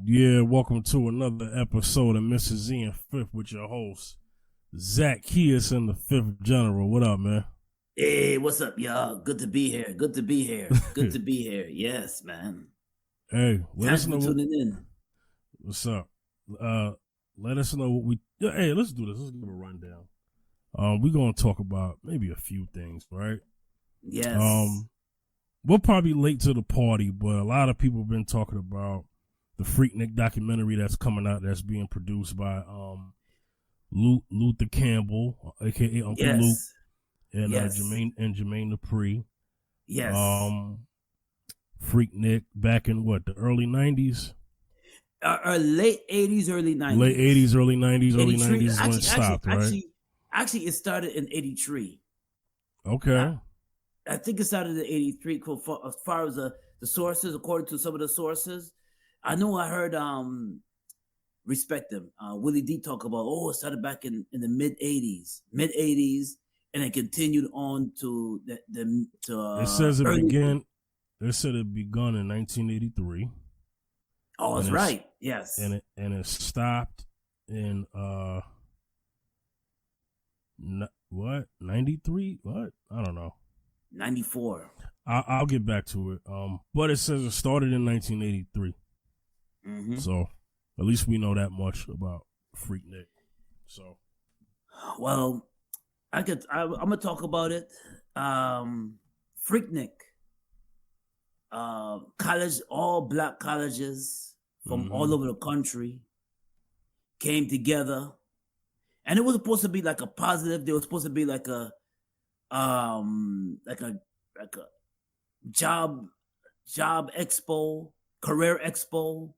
Yeah, welcome to another episode of Mrs. Z and Fifth with your host, Zach Kias and the Fifth General. What up, man? Hey, what's up, y'all? Good to be here. Good to be here. Good to be here. Yes, man. Hey, let Thanks us for know tuning in. what's up. Let us know what we. Hey, let's do this. Let's give a rundown. We're gonna talk about maybe a few things, right? Yes. We're probably late to the party, but a lot of people have been talking about the Freaknik documentary that's coming out, that's being produced by Luther Campbell, aka Uncle Luke, Yes. and Yes. Jermaine Dupri. Yes. Freaknik back in what, the early '90s, Late 80s, early late 90s. '80s, early '90s, early 83. '90s is when it stopped, right? Actually, it started in 83. I, Okay. I think it started in 83. As far as the sources, according to some of the sources, I know I heard respect them. Willie D talk about, it started back in the mid 80s, and it continued on to It says it early. began. It said it begun in 1983, Oh, and that's it's right. Yes. and it stopped in what, 93? What, I don't know. 94. I'll get back to it. But it says it started in 1983, Mm-hmm. so at least we know that much about Freaknik. So Well, I'm gonna talk about it. Freaknik, college, all black colleges from all over the country came together, and it was supposed to be like a positive. There was supposed to be like a like a job expo, career expo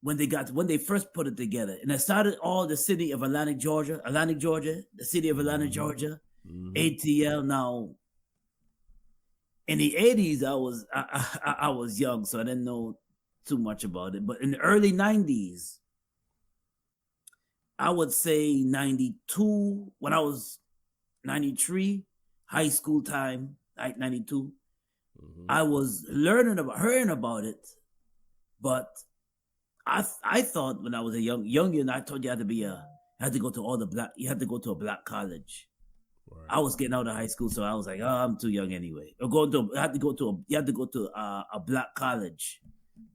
when they first put it together. And it started all the city of Atlantic, Georgia, the city of Atlanta, Georgia, ATL. Now, in the 80s, I was young, so I didn't know too much about it. But in the early 90s, I would say 92, when I was 93, high school time, 92, I was hearing about it, but I thought when I was a young, I told you had to go to you had to go to a black college. right. I was getting out of high school, so I was like, I'm too young anyway. You had to go to a black college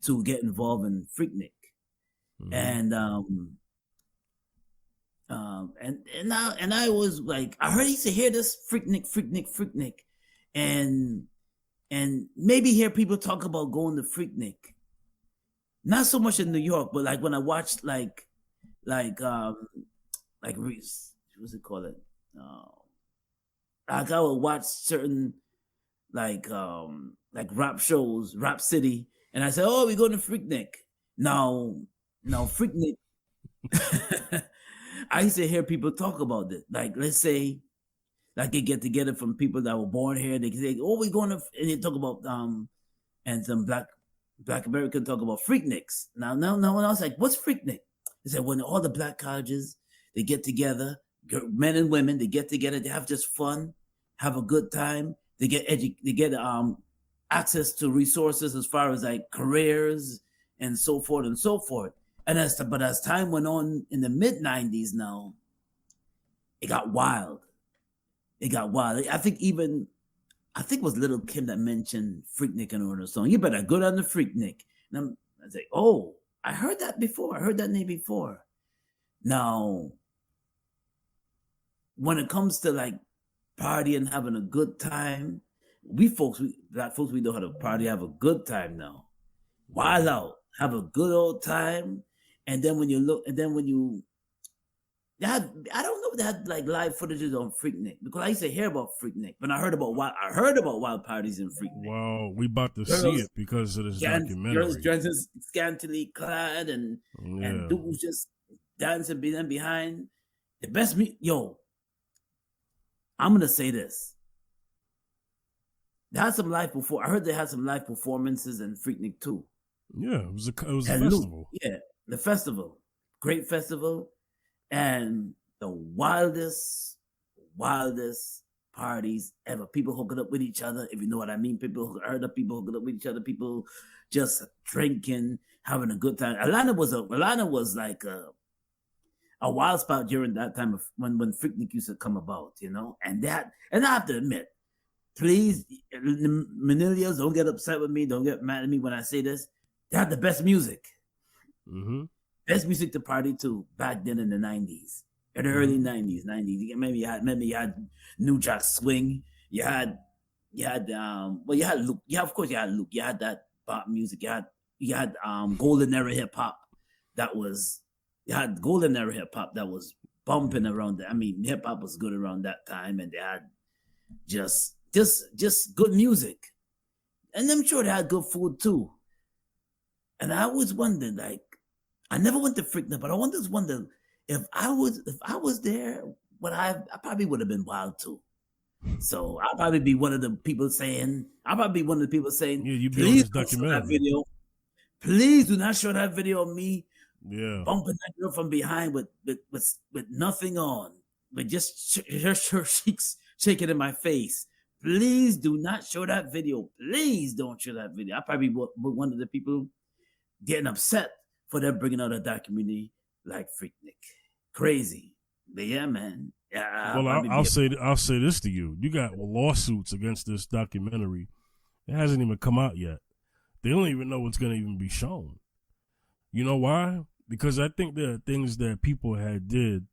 to get involved in Freaknik. And I was like, I heard, he said, hear this Freaknik, and maybe hear people talk about going to Freaknik. Not so much in New York, but like when I watched like what's it called? Like I would watch certain like rap shows, Rap City, and I said, "Oh, we going to Freaknik." Now Freaknik. I used to hear people talk about it. Like, let's say, like they get together from people that were born here. They say, "Oh, we going to," and they talk about and some black American talk about Freakniks. Now, when I was like, "What's Freaknik?" They said when all the black colleges they get together, men and women, they get together, they have just fun, have a good time. They get access to resources as far as like careers and so forth and so forth. And as time went on in the mid 90s, now it got wild. I think it was Little Kim that mentioned Freaknik in her song. You better go down to Freaknik. And I was like, oh, I heard that before. I heard that name before. Now, when it comes to like partying, having a good time, black folks, we know how to party, have a good time now. Wild out, have a good old time. And then when you I don't know if they had like live footages on Freaknik, because I used to hear about Freaknik, but I heard about wild parties in Freaknik. Well, we about to see it because of this documentary. Girls dressed scantily clad and dudes just dancing behind. The best I'm gonna say this. They had some live before. I heard they had some live performances in Freaknik too. Yeah, it was a festival. The festival, great festival. And the wildest parties ever. People hooking up with each other, if you know what I mean. Other people hooking up with each other. People just drinking, having a good time. Atlanta was like a wild spot during that time of when Freaknik used to come about, and I have to admit, please, millennials, don't get upset with me, don't get mad at me when I say this. They had the best music. Mm-hmm. Best music to party to back then in the 90s. In the early 90s. Maybe you had New Jack Swing. You had Luke. Yeah, of course you had Luke. You had that pop music. You had golden era hip hop that was bumping around that. I mean, hip hop was good around that time, and they had just good music. And I'm sure they had good food too. And I always wondered, like, I never went to Freaknik, but I always wondered if I was there, I probably would have been wild too. So I'll probably be one of the people saying, yeah, you be on please this don't show that documentary. video. Please do not show that video of me bumping that girl from behind with nothing on, but just her cheeks shaking in my face. Please do not show that video. Please don't show that video. I probably was one of the people getting upset for them bringing out a documentary like Freaknik. Crazy. But yeah, man. Yeah. Well, I'll say this to you. You got lawsuits against this documentary. It hasn't even come out yet. They don't even know what's going to even be shown. You know why? Because I think there are things that people had did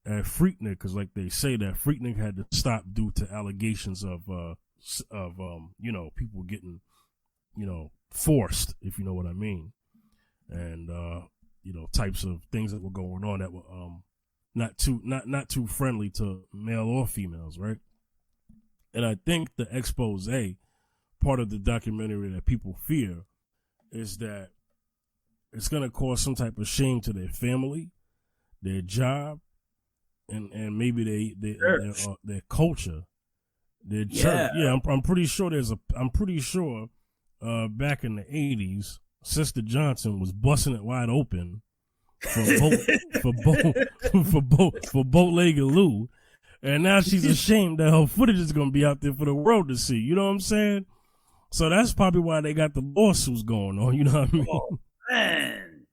at Freaknik, because like they say that Freaknik had to stop due to allegations of people getting, forced, if you know what I mean. And, types of things that were going on that were not too friendly to male or females, right? And I think the expose, part of the documentary that people fear, is that it's going to cause some type of shame to their family, their job, and maybe their culture, their church. Yeah, I'm pretty sure back in the 80s, Sister Johnson was busting it wide open for bow-legged Lou, and now she's ashamed that her footage is gonna be out there for the world to see. You know what I'm saying? So that's probably why they got the lawsuits going on. You know what I mean? Oh, man,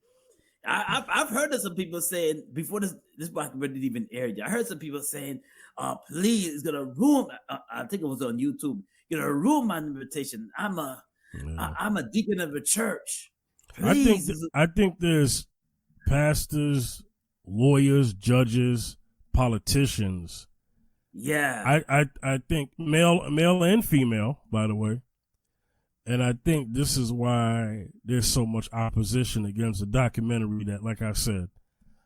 I've heard of some people saying before this documentary didn't even air yet. I heard some people saying, "Please, it's gonna ruin." I think it was on YouTube. You're gonna ruin my invitation. I'm a deacon of a church. Please. I think there's pastors, lawyers, judges, politicians. Yeah. I think male and female, by the way. And I think this is why there's so much opposition against a documentary that, like I said,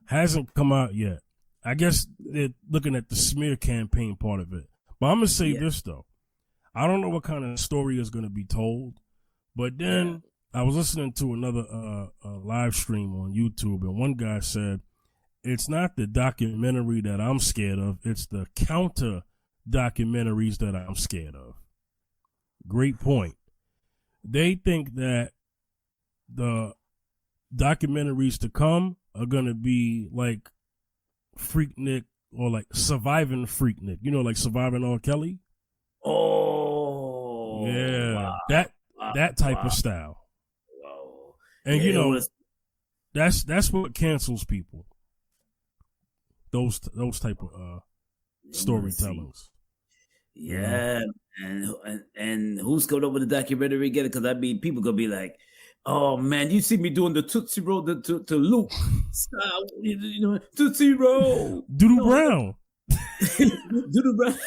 hasn't come out yet. I guess they're looking at the smear campaign part of it. But I'm going to say this, though. I don't know what kind of story is going to be told. But then I was listening to another live stream on YouTube, and one guy said, it's not the documentary that I'm scared of. It's the counter documentaries that I'm scared of. Great point. They think that the documentaries to come are going to be like Freaknik or like Surviving Freaknik. You know, like Surviving R. Kelly? Oh. Yeah. Wow. That type of style. Wow. And that's what cancels people. Those type of storytellings. Yeah, and who's coming over the documentary again? Because I mean, people gonna be like, "Oh man, you see me doing the Tootsie Roll to Luke, Tootsie Roll, Doodle Brown, Doodle Brown,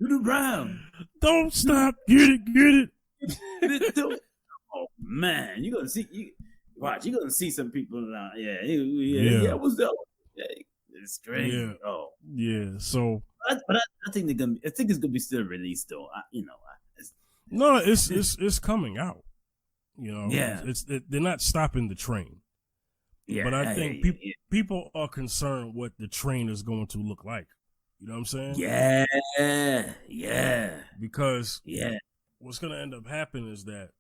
Doodle Brown. Don't stop, get it." Oh man, you're gonna see. You're gonna see some people now. Yeah. What's that? Yeah, it's crazy. Yeah. Oh, yeah. So. But I think it's gonna be still released though. No, it's coming out. Yeah. They're not stopping the train. Yeah, but I think people are concerned what the train is going to look like. You know what I'm saying? Yeah. Because what's gonna end up happening is that,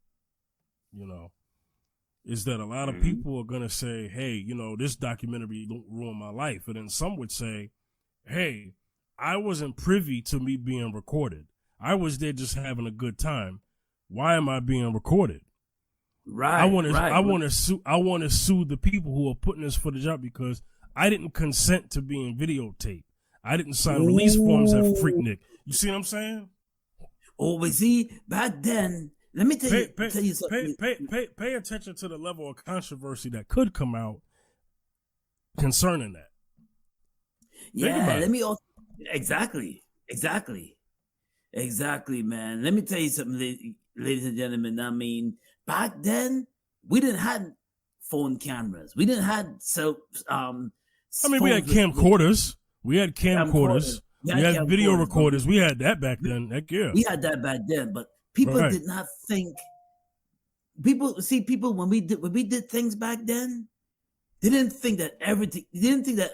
a lot of people are gonna say, hey, this documentary don't ruin my life, and then some would say, hey, I wasn't privy to me being recorded. I was there just having a good time. Why am I being recorded? Right. I want to sue the people who are putting this footage out because I didn't consent to being videotaped. I didn't sign release forms at Freaknik. You see what I'm saying? Oh, but see, back then, let me tell you something. Pay attention to the level of controversy that could come out concerning that. Yeah, let me also exactly, man. Let me tell you something, ladies and gentlemen. I mean, back then we didn't have phone cameras. We didn't have we had camcorders. We had camcorders. We had video recorders. We had that back then. Heck yeah. We had that back then, but people did not think. People when we did things back then, they didn't think that everything. They didn't think that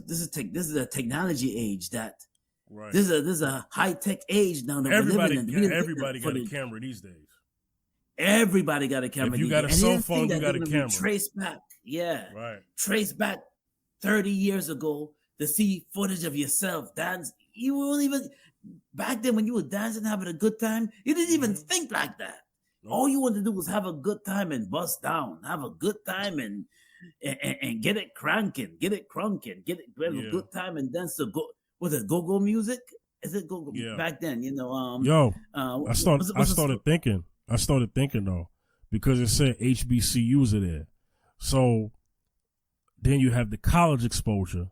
this is a technology age that. Right. This is a high tech age now that everybody, we're living in. Everybody got a camera these days. Everybody got a camera. If you got a cell phone, you got a camera. Trace back, right. Trace back 30 years ago to see footage of yourself dance. You won't even back then when you were dancing, having a good time. You didn't even think like that. Nope. All you wanted to do was have a good time and bust down, have a good time and get it cranking, get it crunking, get a good time and dance to go. Was it go-go music? Is it go-go? Yeah. Back then, I started thinking though, because it said HBCUs are there. So then you have the college exposure.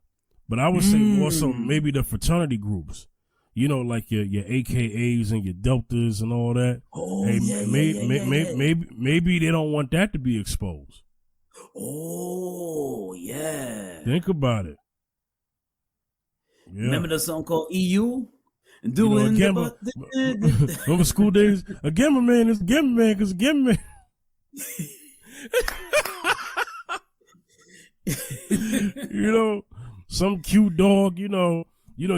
But I would say more so maybe the fraternity groups. You know, like your AKAs and your Deltas and all that. Oh, maybe they don't want that to be exposed. Oh, yeah. Think about it. Yeah. Remember the song called EU? Remember school days? A Gamma Man is a Gamma Man because a Gamma Man. Some cute dog, you down there,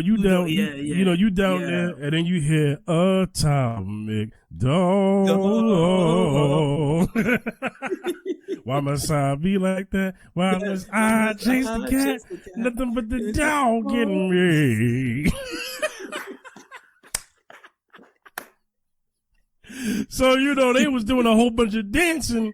and then you hear Atomic Dog. Why must I be like that? Why must I chase the cat? Nothing but the dog getting me. So, they was doing a whole bunch of dancing,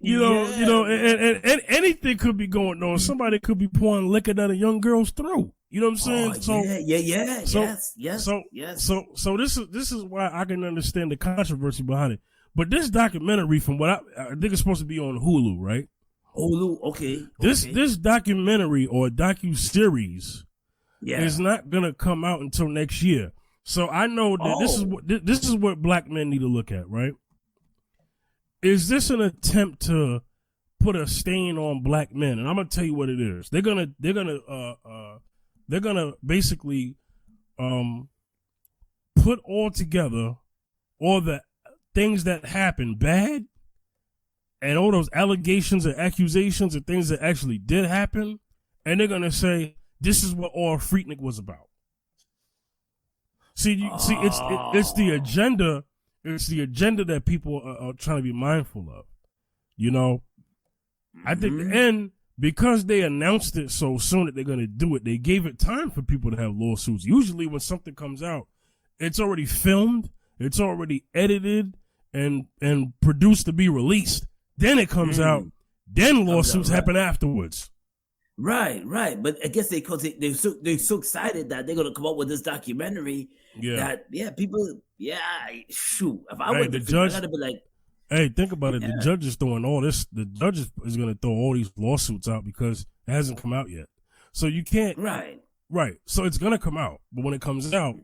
and anything could be going on. Somebody could be pouring liquor down a young girl's throat. You know what I'm saying? Yes. So this is why I can understand the controversy behind it. But this documentary, from what I think it's supposed to be on Hulu, right? Hulu, okay. This documentary or docu-series is not gonna come out until next year. So I know that this is what black men need to look at, right? Is this an attempt to put a stain on black men? And I'm gonna tell you what it is. They're gonna basically put all together all the things that happened bad and all those allegations and accusations and things that actually did happen, and they're gonna say this is what all Freaknik was about. See, it's the agenda. It's the agenda that people are trying to be mindful of. I think, and because they announced it so soon that they're going to do it, they gave it time for people to have lawsuits. Usually when something comes out, it's already filmed, it's already edited and produced to be released. Then it comes out. Then lawsuits happen afterwards. Right. But I guess they're so excited that they're gonna come up with this documentary. People. Shoot, if I were the judge, I gotta be like, hey, think about it. The judge is throwing all this. The judge is gonna throw all these lawsuits out because it hasn't come out yet. So you can't. Right. So it's gonna come out, but when it comes out,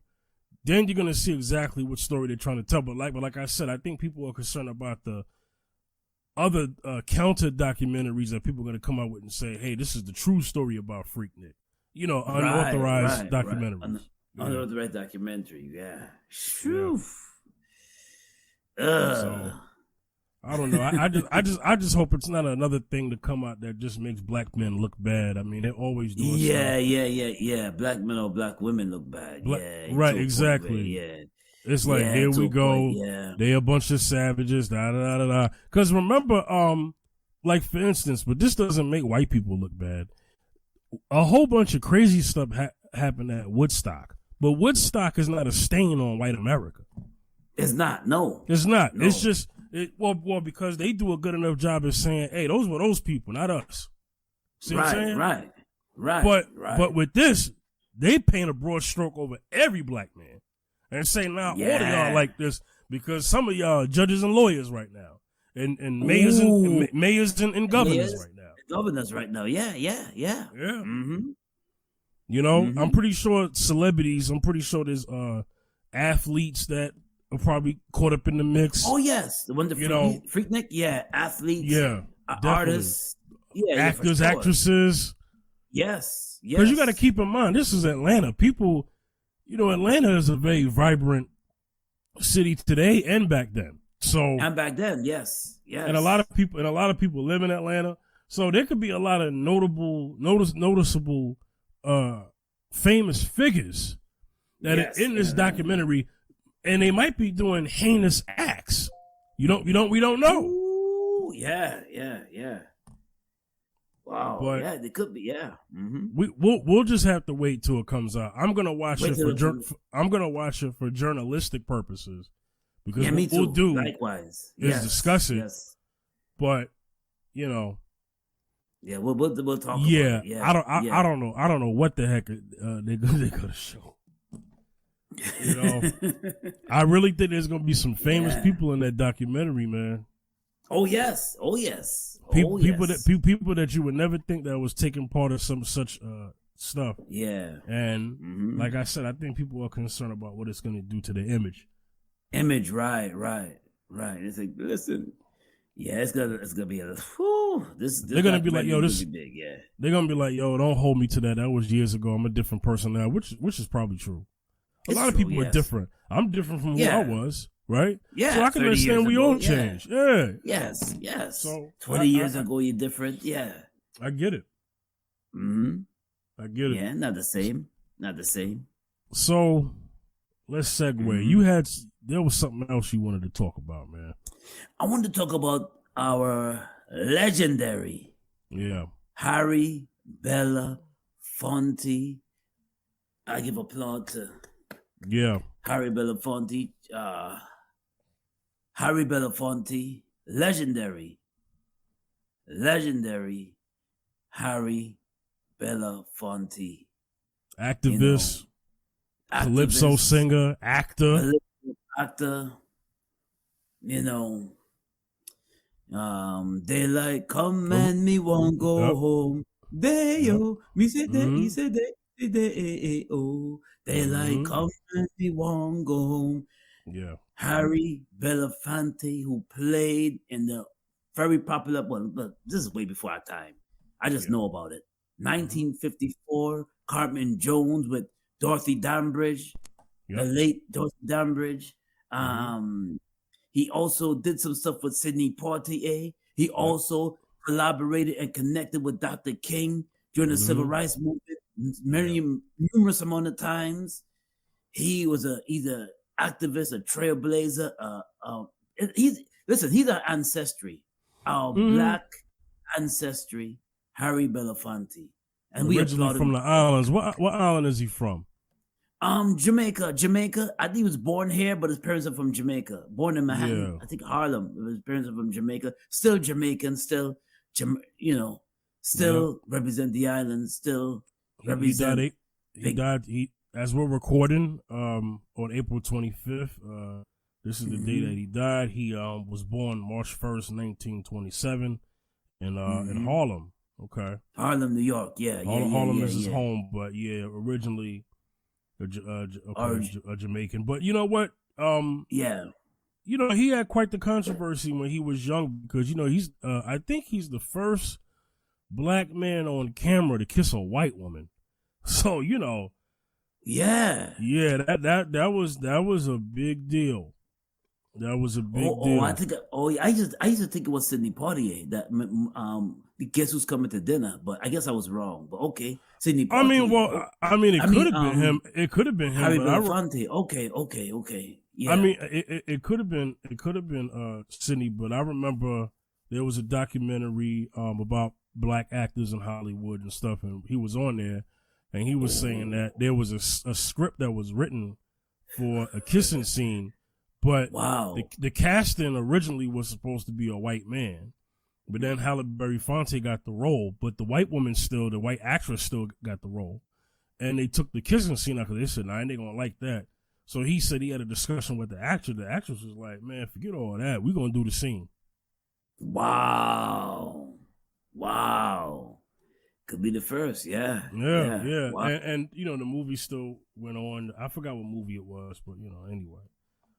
then you're gonna see exactly what story they're trying to tell. But like I said, I think people are concerned about the other counter documentaries that people are going to come out with and say, hey, this is the true story about Freaknik. Unauthorized documentaries. Unauthorized documentary, yeah. So, I don't know. I just hope it's not another thing to come out that just makes black men look bad. I mean, they're always doing Yeah. Black men or black women look bad. Right, exactly. Yeah. It's like, here we go. They a bunch of savages, da. Because remember, like for instance, but this doesn't make white people look bad. A whole bunch of crazy stuff happened at Woodstock. But Woodstock is not a stain on white America. It's not. No, it's not. No. It's just well because they do a good enough job of saying, "Hey, those were those people, not us." See what I'm saying? Right. But with this, they paint a broad stroke over every black man and say, "Now all of y'all like this because some of y'all are judges and lawyers right now, and mayors and governors right now. Governors right now. Yeah. Mm-hmm. You know, I'm pretty sure celebrities. I'm pretty sure there's athletes that are probably caught up in the mix. Oh yes, the one Freaknik. Yeah, athletes. Yeah, artists. Yeah, actors, sure. Actresses. Yes. Because you got to keep in mind, this is Atlanta. People, Atlanta is a very vibrant city today and back then. And back then, yes. And a lot of people live in Atlanta. So there could be a lot of noticeable, famous figures that are in this documentary, and they might be doing heinous acts. We don't know. Ooh, yeah. Wow. But yeah, they could be. Yeah. Mm-hmm. We'll just have to wait till it comes out. I'm gonna watch it for journalistic purposes because me too. We'll do likewise is discuss it. Yes. But yeah, we'll talk. Yeah, about it. I don't know. I don't know what the heck they're gonna show. I really think there's gonna be some famous people in that documentary, man. Oh yes. People that you would never think that was taking part of some such stuff. Yeah. And like I said, I think people are concerned about what it's going to do to their image. Right. It's like, listen, yeah, it's gonna be a. This they're gonna be like, yo, this be big. Yeah. They're gonna be like, yo, don't hold me to that. That was years ago. I'm a different person now, which is probably true. A lot of people are different. I'm different from who I was. Right? Yeah. So I can understand we all change. Yeah. Yes. So 20 years ago, you're different. Yeah. I get it. I get it. Yeah, not the same. So let's segue. There was something else you wanted to talk about, man. I wanted to talk about our legendary Harry Belafonte. I give applause to Harry Belafonte. Harry Belafonte, legendary Harry Belafonte, activist, calypso singer, actor. Daylight come and me won't go home. Me say he said daylight come and me won't go home. Yeah. Harry Belafonte, who played in the very popular one, but this is way before our time. I just know about it. 1954, Cartman Jones with Dorothy Dandridge, the late Dorothy Dandridge. He also did some stuff with Sidney Poitier. He also collaborated and connected with Dr. King during the Civil Rights Movement numerous amount of times. He's an activist, a trailblazer. He's our ancestry, our black ancestry, Harry Belafonte, and we originally from the islands. What island is he from? Jamaica. I think he was born here, but his parents are from Jamaica. Born in Manhattan, I think Harlem. His parents are from Jamaica. Still Jamaican. Still, represent the island. Still represent. He died. As we're recording, on April 25th, this is the day that he died. He was born March 1st, 1927, in Harlem. Okay, Harlem, New York. Harlem is his home, but originally a Jamaican. But you know what? He had quite the controversy when he was young because he's I think he's the first black man on camera to kiss a white woman. So that was a big deal. That was a big deal. I used to think it was Sidney Poitier that Guess Who's Coming to Dinner, but I guess I was wrong. But okay, Sidney Poitier. It could have been him. It could have been him. Harry Belafonte. Okay. Yeah. I mean, it could have been. It could have been Sidney, but I remember there was a documentary about black actors in Hollywood and stuff, and he was on there. and he was saying that there was a script that was written for a kissing scene, but wow, the casting originally was supposed to be a white man, but then Halle Berry Fonte got the role, but the white actress still got the role, and they took the kissing scene out because they said, "Nah, they gonna like that." So he said he had a discussion with the actor. The actress was like, "Man, forget all that. We're gonna do the scene." Wow. Could be the first, yeah. Yeah. Wow. And you know, the movie still went on. I forgot what movie it was, but you know, anyway.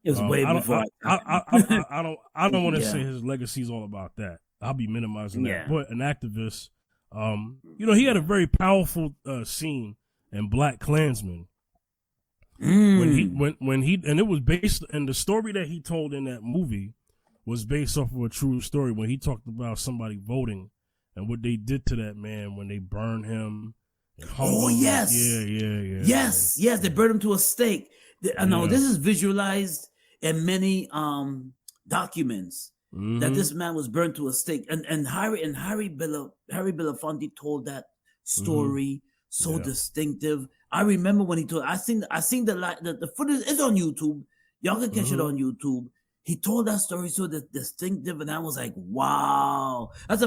It was way before. I don't want to Yeah. say his legacy is all about that. I'll be minimizing that. Yeah. But an activist, you know, he had a very powerful scene in Black Klansman when he and it was based, and the story that he told in that movie was based off of a true story when he talked about somebody voting and what they did to that man when they burned him. Oh, yes. Yeah. Yes, they burned him to a stake. I know this is visualized in many documents that this man was burned to a stake. And Harry Belafonte told that story so distinctive. I remember when he told. I seen the footage is on YouTube. Y'all can catch it on YouTube. He told that story so distinctive, and I was like, "Wow!" I used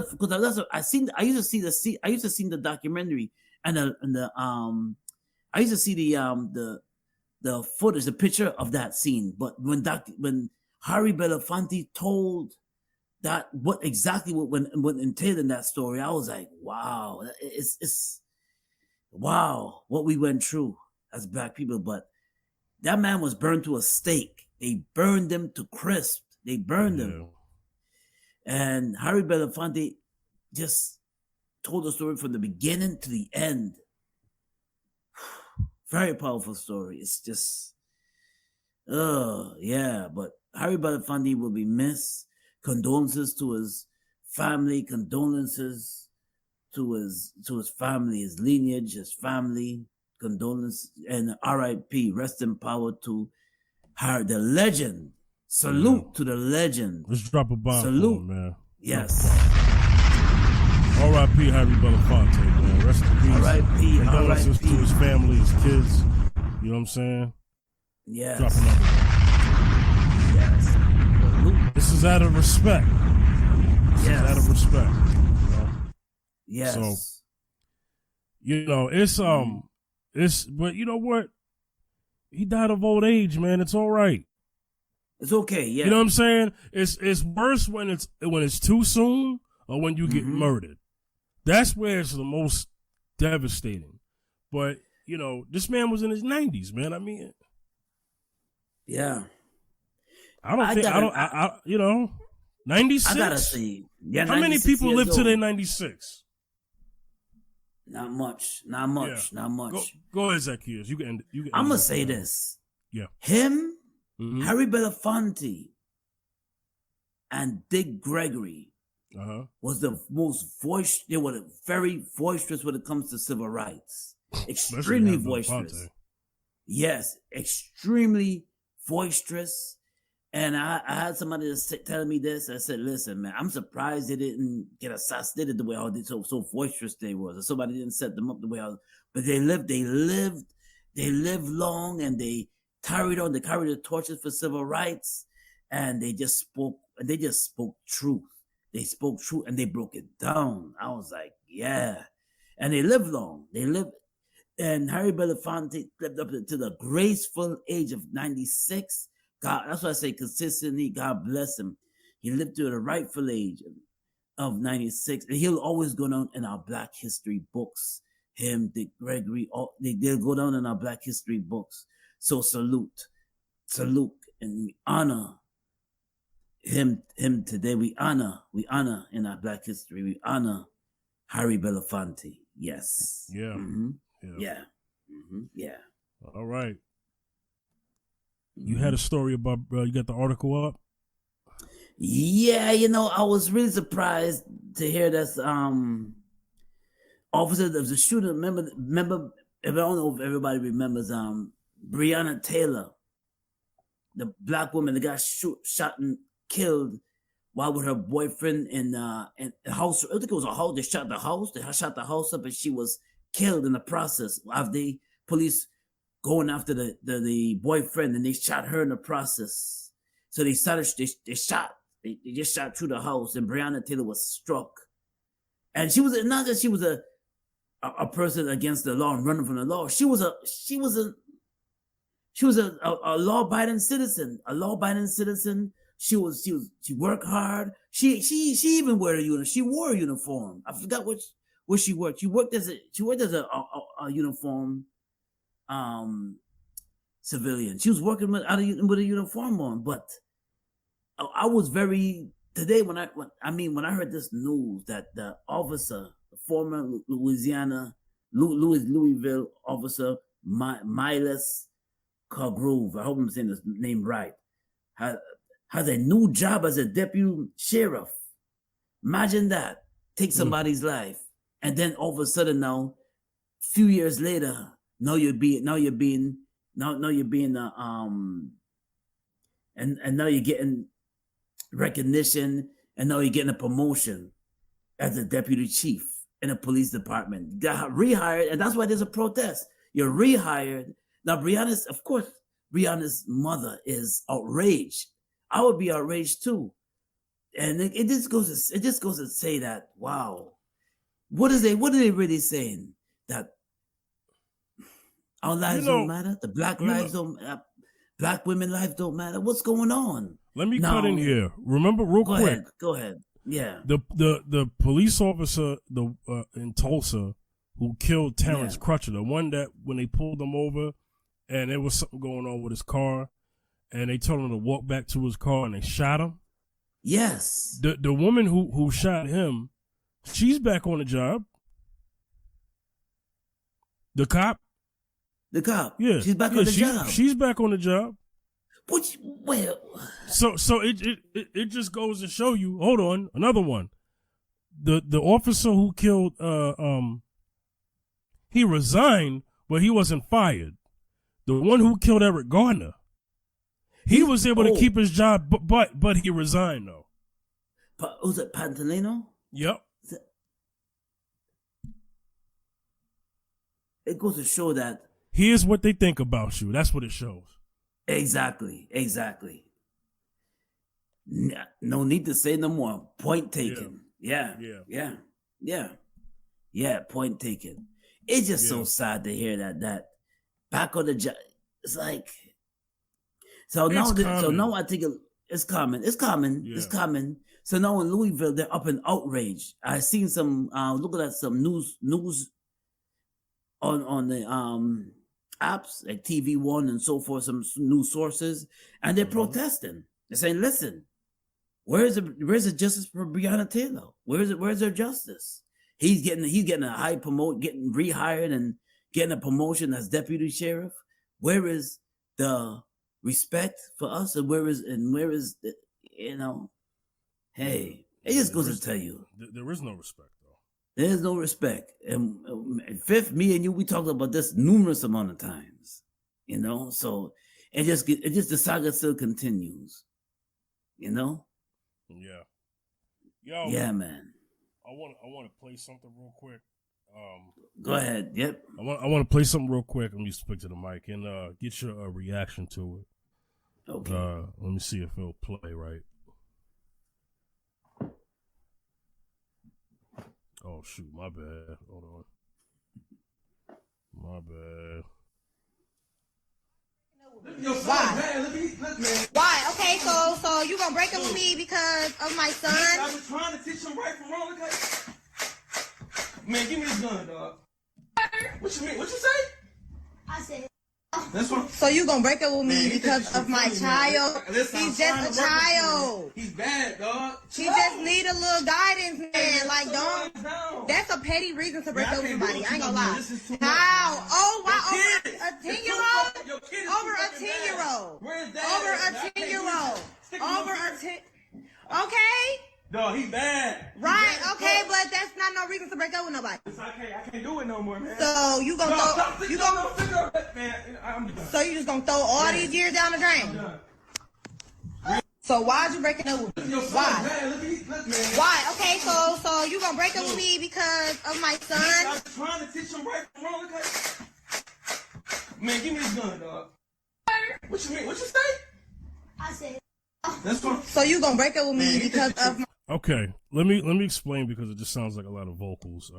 to see the documentary, and I used to see the footage, the picture of that scene. But when Harry Belafonte told that what entailed in that story, I was like, "Wow!" It's wow what we went through as Black people, but that man was burned to a stake. They burned him to crisp. They burned him. And Harry Belafonte just told the story from the beginning to the end. Very powerful story. It's just, but Harry Belafonte will be missed. Condolences to his family. Condolences to his family, his lineage, his family. Condolences and R.I.P. Rest in power to the legend. Salute to the legend. Let's drop a bomb Salute. for him, man. Yes. R.I.P. Harry Belafonte, man. Rest in peace. R.I.P. Condolences to his family, his kids. You know what I'm saying? Yes. Drop another one. Yes. Salute. This is out of respect. This is out of respect. You know? Yes. So, you know, but you know what? He died of old age, man. It's all right. It's okay, yeah. You know what I'm saying? It's worse when it's too soon or when you get murdered. That's where it's the most devastating. But, you know, this man was in his 90s, man. I mean, yeah. I don't you know, 96. I gotta see. Yeah, how many people live to their 96? Not much. Go ahead, Zacchaeus. You can I'm gonna say this. Yeah. Him, Harry Belafonte, and Dick Gregory was the most They were very boisterous when it comes to civil rights. Extremely boisterous. Yes, extremely boisterous. And I had somebody telling me this. I said, "Listen, man, I'm surprised they didn't get assassinated the way how they so boisterous they was, or somebody didn't set them up the way how." But they lived long, and they carried on. They carried the torches for civil rights, and they just spoke truth. They spoke truth, and they broke it down. I was like, yeah, and they lived long. And Harry Belafonte lived up to the graceful age of 96. God, that's why I say consistently, God bless him. He lived to the rightful age of 96. And he'll always go down in our Black history books. Him, Dick Gregory, they'll go down in our Black history books. So salute. And we honor him today. We honor in our Black history. We honor Harry Belafonte. Yes. Yeah. Yeah. Yeah. All right. You had a story about, you got the article up? Yeah, you know, I was really surprised to hear that officer of the shooter, remember, I don't know if everybody remembers Breonna Taylor, the Black woman that got shot and killed while with her boyfriend in a house. I think it was a house. They shot the house. They shot the house up, and she was killed in the process of the police going after the boyfriend, and they shot her in the process. So they just shot through the house, and Breonna Taylor was struck. And she was not that she was a person against the law and running from the law. She was a law-abiding citizen. A law-abiding citizen. She worked hard. She even wore a uniform. She wore a uniform. I forgot what she worked. She worked as a uniform civilian. She was working with a uniform on. But I was very today when I heard this news that the officer, the former Louisville officer Miles Cargrove, I hope I'm saying his name right, has a new job as a deputy sheriff. Imagine that. Take somebody's life. And then all of a sudden now, few years later, you're getting recognition, and now you're getting a promotion as a deputy chief in a police department. Got rehired, and that's why there's a protest. You're rehired. Now Breonna's mother is outraged. I would be outraged too. And it just goes to say that, wow, what are they really saying? That our lives don't matter? The black lives don't black women lives don't matter? What's going on? Let me cut in here. Remember real quick. Go ahead. Yeah. The police officer in Tulsa who killed Terrence Crutcher, the one that when they pulled him over and there was something going on with his car, and they told him to walk back to his car, and they shot him. Yes. The woman who shot him, she's back on the job. The cop. Yeah. She's back on the job. She's back on the job. So it just goes to show you. Hold on, another one. The officer who killed he resigned, but he wasn't fired. The one who killed Eric Garner, he was able to keep his job, but he resigned though. Was it Pantalino? Yep. It goes to show that. Here's what they think about you. That's what it shows. Exactly. No need to say no more. Point taken. Yeah. Point taken. It's just so sad to hear that back on the job. It's like so now I think it's common. It's common. So now in Louisville they're up in outrage. I seen some looking at some news on the apps like TV One and so forth, some news sources, and they're protesting. They're saying, "Listen, where's the justice for Breonna Taylor? Where's their justice? He's getting a high promote, getting rehired and getting a promotion as deputy sheriff. Where is the respect for us? And where is the, Hey, it just goes to tell you there is no respect. There's no respect. And fifth, me and you, we talked about this numerous amount of times, so it just the saga still continues, Yeah. Yo. Yeah, man. I want to play something real quick. Go ahead. Yep. I want to play something real quick. Let me speak to the mic and get your reaction to it. Okay. Let me see if it'll play right. Oh shoot, my bad. Hold on. My bad. Why? Why? Okay, so you gonna break up with me because of my son? I was trying to teach him right from wrong. Okay? Man, give me this gun, dog. What you mean? What you say? I said. That's what. So you gonna break up with me because of my child? He's just a child. He's bad, dog. He just need a little guidance, man. Like, don't. That's a petty reason to break up with somebody. I ain't gonna lie. How? Oh, why over a 10-year-old? Over a 10-year-old. Over a 10-year-old. Over a 10. Okay. No, he bad. Right. Okay, but that's not no reason to break up with nobody. I can't do it no more, man. So you gonna throw? You gonna? Man, I'm done. So you just gonna throw all these years down the drain? I'm done. So why'd you break it up with me? Why? Look, man. Why? Okay, so you you gonna break up with me because of my son? I'm trying to teach him right from wrong. Look at man, give me this gun, dog. What you mean? What you say? I said. That's fine. So you gonna break up with me because of my... Okay, let me explain because it just sounds like a lot of vocals.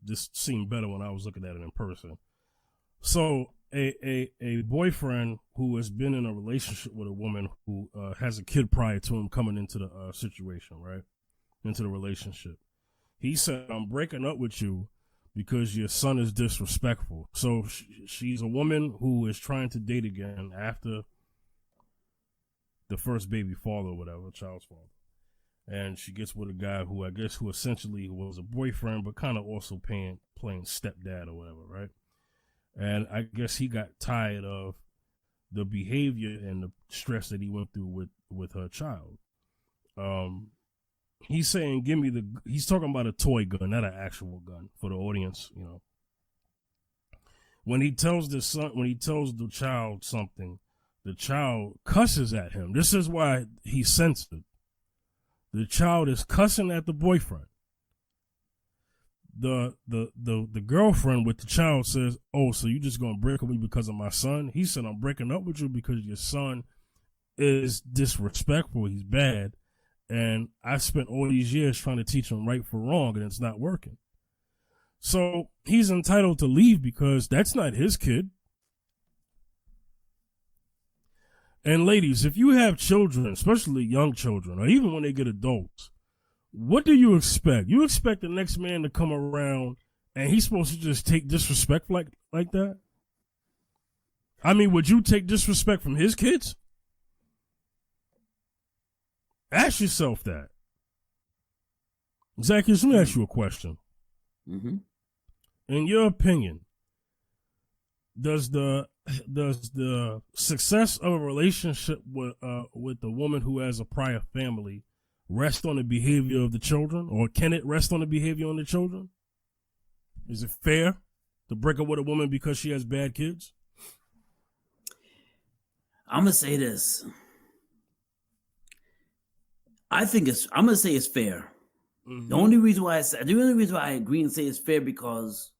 This seemed better when I was looking at it in person. So a boyfriend who has been in a relationship with a woman who has a kid prior to him coming into the situation, right? Into the relationship. He said, I'm breaking up with you because your son is disrespectful. So she's a woman who is trying to date again after the first baby father or whatever, child's father. And she gets with a guy who I guess who essentially was a boyfriend, but kind of also playing stepdad or whatever, right? And I guess he got tired of the behavior and the stress that he went through with her child. He's saying, he's talking about a toy gun, not an actual gun for the audience, you know. When he tells the child something, the child cusses at him. This is why he's sensitive. The child is cussing at the boyfriend. The girlfriend with the child says, oh, so you just gonna break up with me because of my son? He said, I'm breaking up with you because your son is disrespectful. He's bad. And I spent all these years trying to teach him right from wrong, and it's not working. So he's entitled to leave because that's not his kid. And ladies, if you have children, especially young children, or even when they get adults, what do you expect? You expect the next man to come around and he's supposed to just take disrespect like that? I mean, would you take disrespect from his kids? Ask yourself that. Zacchaeus, let me ask you a question. Mm-hmm. In your opinion, does the success of a relationship with the woman who has a prior family rest on the behavior of the children, or can it rest on the behavior of the children? Is it fair to break up with a woman because she has bad kids? I'm gonna say this. I'm gonna say it's fair. Mm-hmm. The only reason why I agree and say it's fair because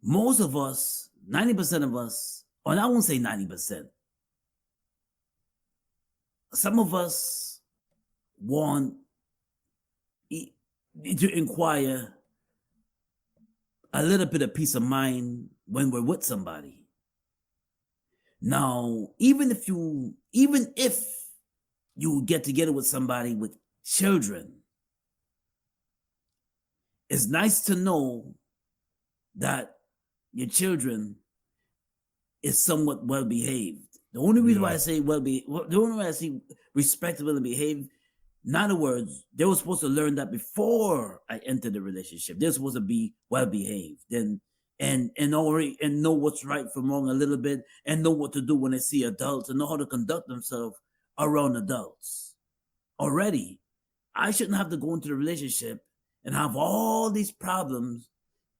most of us, 90% of us, or I won't say 90%. Some of us want to inquire a little bit of peace of mind when we're with somebody. Now, even if you get together with somebody with children, it's nice to know that your children is somewhat well behaved. The only reason why I say the only way I say respectable and behaved, in other words, they were supposed to learn that before I entered the relationship. They're supposed to be well behaved and know what's right from wrong a little bit, and know what to do when they see adults, and know how to conduct themselves around adults. Already, I shouldn't have to go into the relationship and have all these problems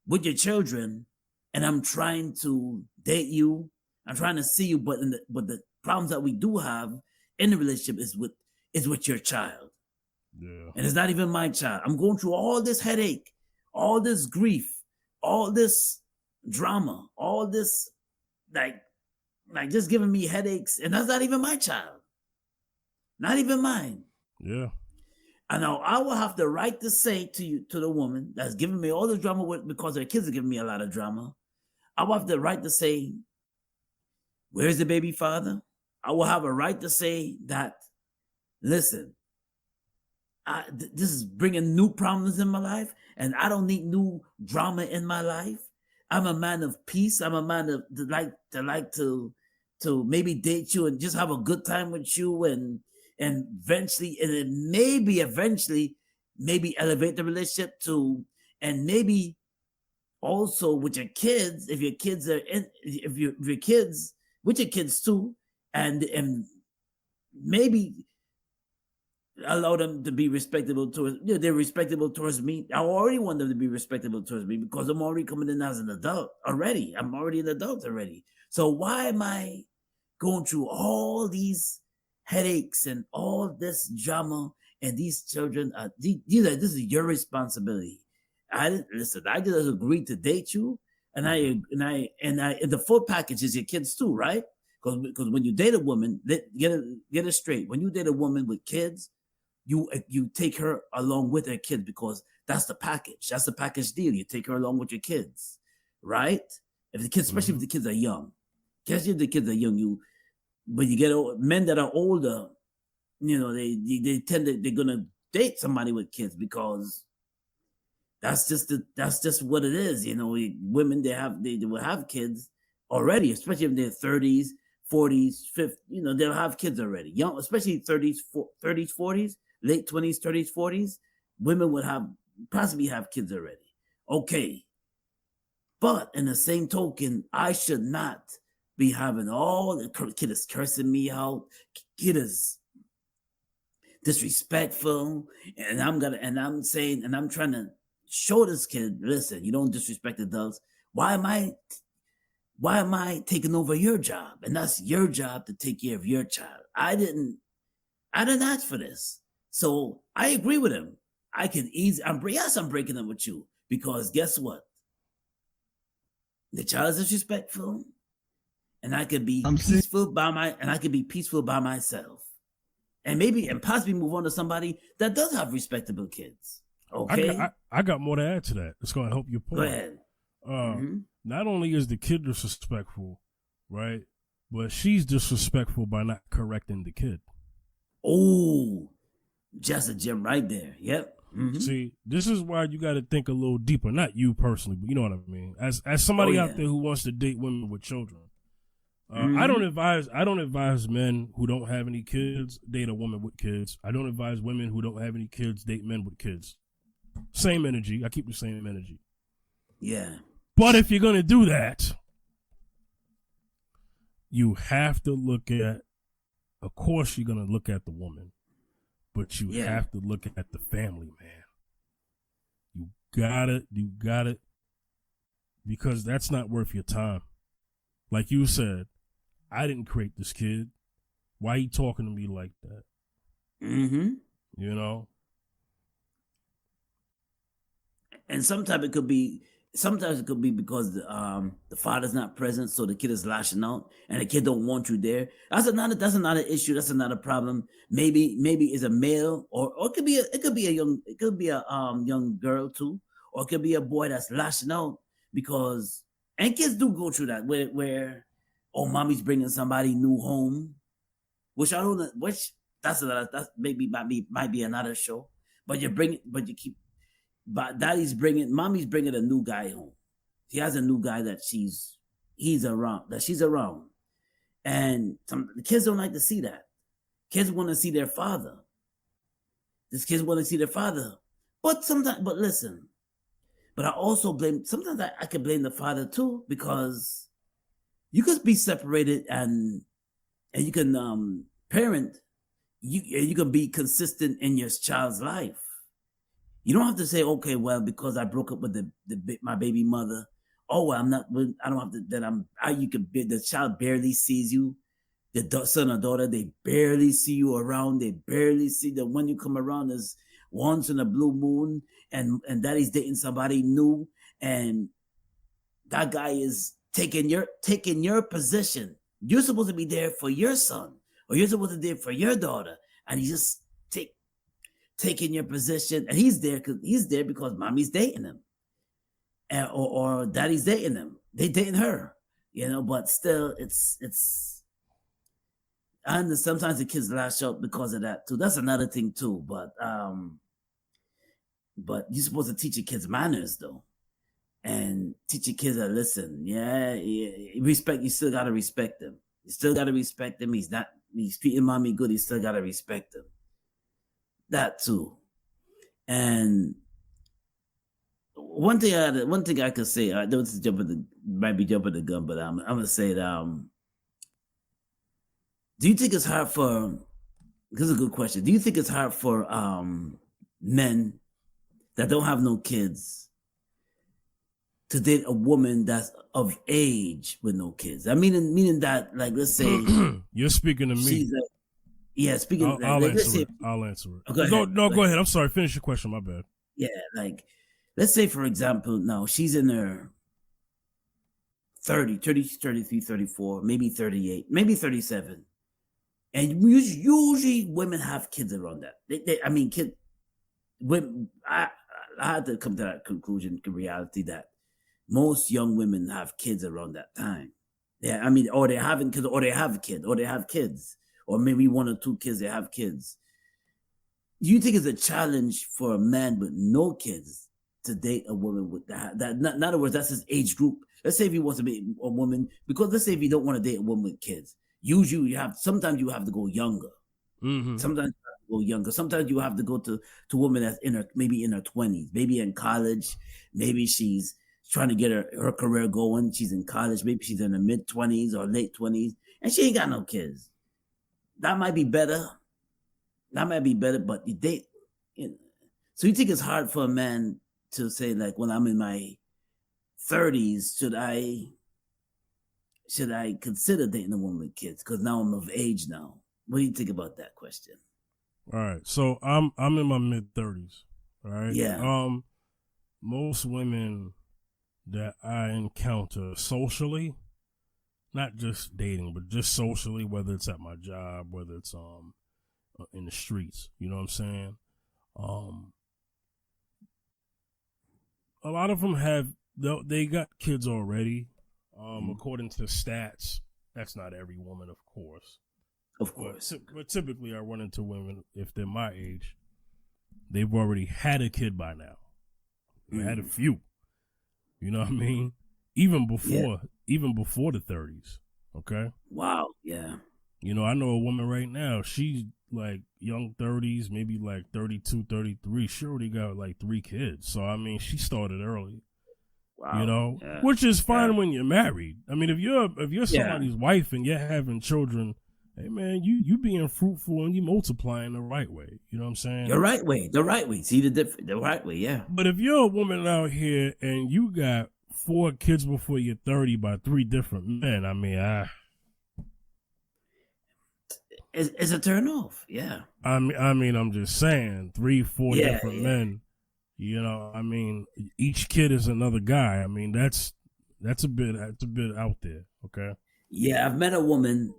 with your children, and I'm trying to date you, I'm trying to see you, but the problems that we do have in the relationship is with your child. Yeah. And it's not even my child. I'm going through all this headache, all this grief, all this drama, all this like just giving me headaches, and that's not even my child. Not even mine. Yeah. And now I will have the right to say to the woman that's giving me all the drama because their kids are giving me a lot of drama. I will have the right to say, where's the baby father? I will have a right to say that, listen, this is bringing new problems in my life, and I don't need new drama in my life. I'm a man of peace. I'm a man of to maybe date you and just have a good time with you, and eventually, and then maybe elevate the relationship to, and maybe also with your kids, if your kids are if your kids with your kids too, and maybe allow them to be respectable towards, they're respectable towards me. I already want them to be respectable towards me because I'm already coming in as an adult already. I'm already an adult already. So why am I going through all these headaches and all this drama and these children are this is your responsibility. I didn't listen. I just agreed to date you, and I the full package is your kids too, right? Because when you date a woman, get it straight. When you date a woman with kids, you take her along with her kids because that's the package. That's the package deal. You take her along with your kids, right? If the kids, especially if the kids are young, especially if the kids are young, but you get men that are older, they tend to they're gonna date somebody with kids because that's just what it is. Women they will have kids already, especially if they're 30s, 40s, 50s. They'll have kids already. Young, especially 30s, 40s, late 20s, 30s, 40s. Women would possibly have kids already. Okay, but in the same token, I should not be having all the kid is cursing me out. Kid is disrespectful, and I'm trying to show this kid, listen, you don't disrespect adults. Why am I taking over your job? And that's your job to take care of your child. I didn't ask for this. So I agree with him. I'm breaking up with you because guess what? The child is disrespectful, and I could be peaceful by myself. And possibly move on to somebody that does have respectable kids. Okay. I got more to add to that. It's going to help your point. Go ahead. Not only is the kid disrespectful, right, but she's disrespectful by not correcting the kid. Oh, just a gem right there. Yep. Mm-hmm. See, this is why you got to think a little deeper. Not you personally, but you know what I mean. As somebody out there who wants to date women with children, I don't advise men who don't have any kids date a woman with kids. I don't advise women who don't have any kids date men with kids. Same energy. I keep the same energy. Yeah. But if you're gonna do that, you have to look at. Of course, you're gonna look at the woman, but you have to look at the family, man. You got it, because that's not worth your time. Like you said, I didn't create this kid. Why are you talking to me like that? Mm-hmm. And sometimes it could be because the father's not present, so the kid is lashing out, and the kid don't want you there. That's another issue. That's another problem. Maybe it's a male, or it could be a young girl too, or it could be a boy that's lashing out because, and kids do go through that where mommy's bringing somebody new home, which I don't know, that's might be another show, but mommy's bringing a new guy home. She has a new guy that she's around. And the kids don't like to see that. Kids want to see their father. These kids want to see their father. But listen, but I also sometimes I can blame the father too, because you could be separated and you can parent, you can be consistent in your child's life. You don't have to say, okay, well, because I broke up with my baby mother. Oh, well, I don't have to. The child barely sees you. The son or daughter, they barely see you around. They barely see that when you come around is once in a blue moon, and daddy's dating somebody new, and that guy is taking your position. You're supposed to be there for your son, or you're supposed to be there for your daughter, and he just taking your position, and he's there because mommy's dating him, or daddy's dating him. They dating her, But still, it's. I understand sometimes the kids lash out because of that too. That's another thing too. But you're supposed to teach your kids manners though, and teach your kids that listen. Respect. You still gotta respect them. You still gotta respect him. He's treating mommy good. You still gotta respect him. That too. And one thing I could say, I don't might be jumping the gun, but I'm gonna say that. Do you think it's hard for? This is a good question. Do you think it's hard for men that don't have no kids to date a woman that's of age with no kids? I mean, meaning that, like, let's say you're speaking to me. Yeah, speaking of that, I'll let's answer say, it. I'll answer it. oh, go ahead. Go ahead. I'm sorry. Finish your question. My bad. Yeah, like, let's say, for example, now she's in her 30, 33, 34, maybe 38, maybe 37. And usually women have kids around that. I mean, women, I had to come to that conclusion, in reality, that most young women have kids around that time. Yeah, I mean, or they haven't kids, or they have kids, or they have kids, or maybe 1 or 2 kids, they have kids. Do you think it's a challenge for a man with no kids to date a woman with that? In other words, that's his age group. Let's say if he wants to be a woman, because let's say if you don't want to date a woman with kids, usually sometimes you have to go younger. Mm-hmm. Sometimes you have to go younger. Sometimes you have to go to a woman that's maybe in her 20s, maybe in college, maybe she's trying to get her career going. She's in college, maybe she's in her mid-20s or late 20s, and she ain't got no kids. That might be better. But you date. So you think it's hard for a man to say, like, when I'm in my 30s, should I consider dating a woman with kids? Because now I'm of age now. What do you think about that question? All right. So I'm in my mid-30s. All right. Yeah. Most women that I encounter socially, not just dating, but just socially, whether it's at my job, whether it's in the streets, you know what I'm saying? A lot of them they got kids already. According to stats, that's not every woman, of course. Of course. But typically I run into women, if they're my age, they've already had a kid by now. They had a few. You know what I mean? Even before the 30s. Okay? Wow, yeah. You know, I know a woman right now, she's like young 30s, maybe like 32, 33. She already got like 3 kids. So, I mean, she started early. Wow. You know, yeah. which is fine when you're married. I mean, if you're somebody's wife and you're having children, hey man, you being fruitful and you multiplying the right way. You know what I'm saying? The right way. See the right way, yeah. But if you're a woman out here and you got 4 kids before you're 30 by 3 different men, I mean, it's a turn off, yeah. I mean, I'm just saying, 3, 4 different men. You know, I mean, each kid is another guy. I mean, that's a bit out there. Okay. Yeah, I've met a woman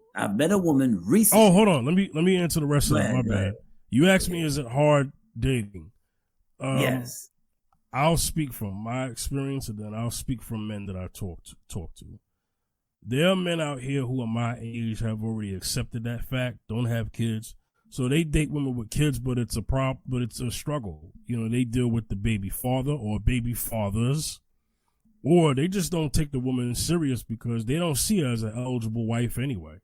recently. Oh, hold on. Let me answer the rest of that. My bad. You asked me, is it hard dating? Yes. I'll speak from my experience, and then I'll speak from men that I talk to. There are men out here who are my age, have already accepted that fact, don't have kids. So they date women with kids, but it's a struggle. You know, they deal with the baby father or baby fathers, or they just don't take the woman serious because they don't see her as an eligible wife anyway.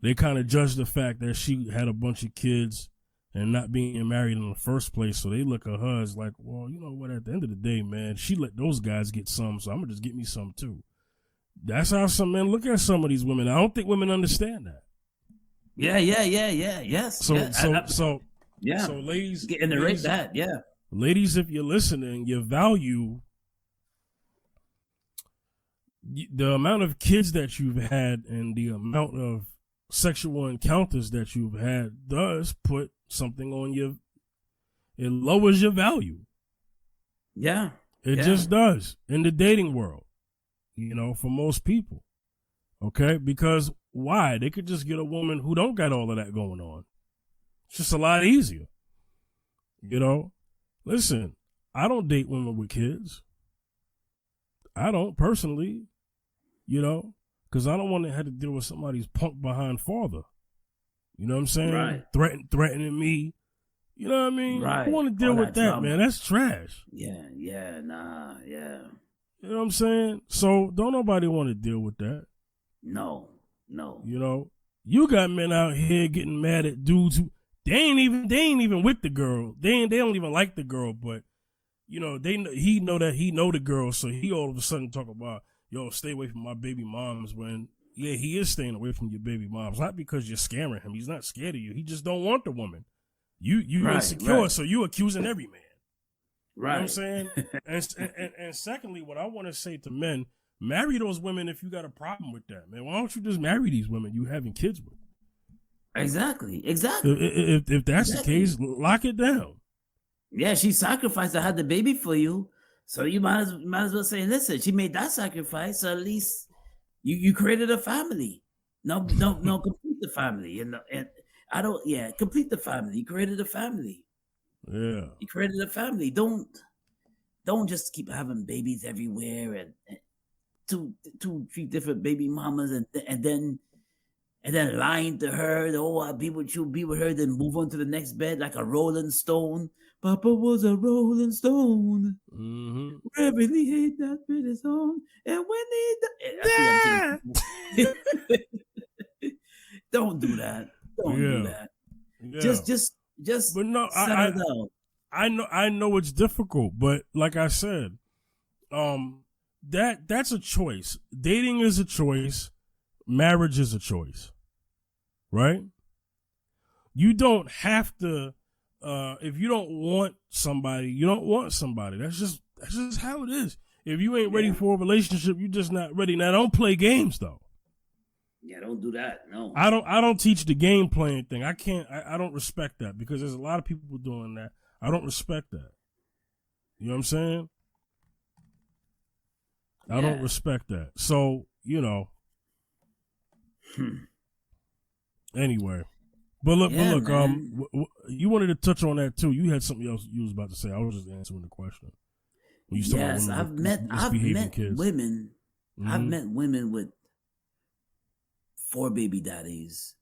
They kind of judge the fact that she had a bunch of kids and not being married in the first place. So they look at her as like, well, you know what, at the end of the day, man, she let those guys get some, so I'm going to just get me some too. That's how some men look at some of these women. I don't think women understand that. Yeah. Yes. So yeah. So ladies, getting the rate that, yeah. Ladies, if you're listening, you value the amount of kids that you've had and the amount of sexual encounters that you've had does put something on you. It lowers your value. Yeah. It just does in the dating world, you know, for most people. Okay? Because why? They could just get a woman who don't got all of that going on. It's just a lot easier. You know? Listen, I don't date women with kids. I don't personally, you know, because I don't want to have to deal with somebody's punk behind father. You know what I'm saying? Right. Threatening me. You know what I mean? Right. I want to deal with that, drama. man. That's trash. Yeah. You know what I'm saying? So don't nobody want to deal with that. No. You know, you got men out here getting mad at dudes who they ain't even with the girl. They don't even like the girl, but you know, he know the girl, so he all of a sudden talk about, yo, stay away from my baby moms, when he is staying away from your baby moms. Not because you're scaring him. He's not scared of you. He just don't want the woman. You insecure, so you accusing every man. Right. You know what I'm saying? and secondly, what I want to say to men, marry those women if you got a problem with that, man. Why don't you just marry these women you having kids with? Exactly. If that's the Exactly. case, lock it down. Yeah, she sacrificed to have the baby for you. So you might as well say, listen, she made that sacrifice, so at least you created a family. No, complete the family. And I don't, yeah, complete the family. You created a family. Yeah. You created a family. Don't just keep having babies everywhere and two, three different baby mamas and then lying to her. Oh, I'll be with you, be with her, then move on to the next bed like a rolling stone. Papa was a rolling stone. Mm-hmm. Really hate that bit is on. And when he don't do that. Don't do that. Yeah. Just but no, settle down. I know it's difficult, but like I said, that's a choice. Dating is a choice. Marriage is a choice. Right? You don't have to if you don't want somebody, you don't want somebody. That's just how it is. If you ain't ready for a relationship, you're just not ready. Now don't play games though. Yeah, don't do that. No. I don't teach the game playing thing. I don't respect that because there's a lot of people doing that. I don't respect that. You know what I'm saying? I don't respect that. So, anyway. But look, you wanted to touch on that too. You had something else you was about to say. I was just answering the question. Yes, I've met kids. women. Mm-hmm. I've met women with 4 baby daddies.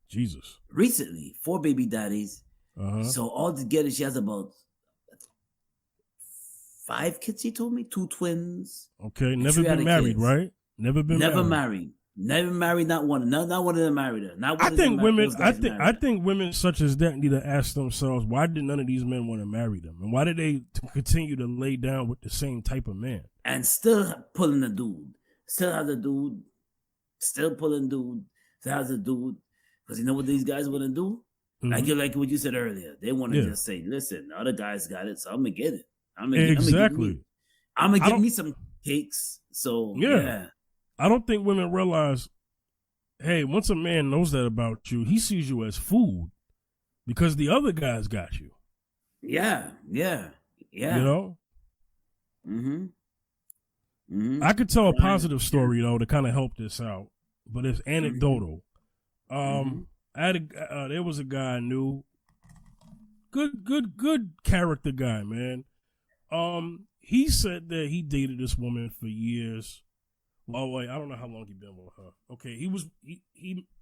Jesus. Recently, 4 baby daddies. Uh-huh. So altogether, she has about 5 kids. She told me 2 twins. Okay, never been married, right? Never married. Never married. Not one. Not one of them married her. Not one. I think women such as that need to ask themselves, why did none of these men want to marry them, and why did they continue to lay down with the same type of man and still pulling the dude, still has a dude, still pulling dude, still has a dude, because you know what these guys want to do? Mm-hmm. Like what you said earlier, they want to just say, listen, the other guys got it, so I'm gonna get it. I'm gonna give me some cakes. So yeah. I don't think women realize, hey, once a man knows that about you, he sees you as food because the other guys got you. Yeah. You know? Mm-hmm. Mm-hmm. I could tell a positive story, though, to kind of help this out, but it's anecdotal. There was a guy I knew, good character guy, man. He said that he dated this woman for years. Oh wait, I don't know how long he been with her. Okay,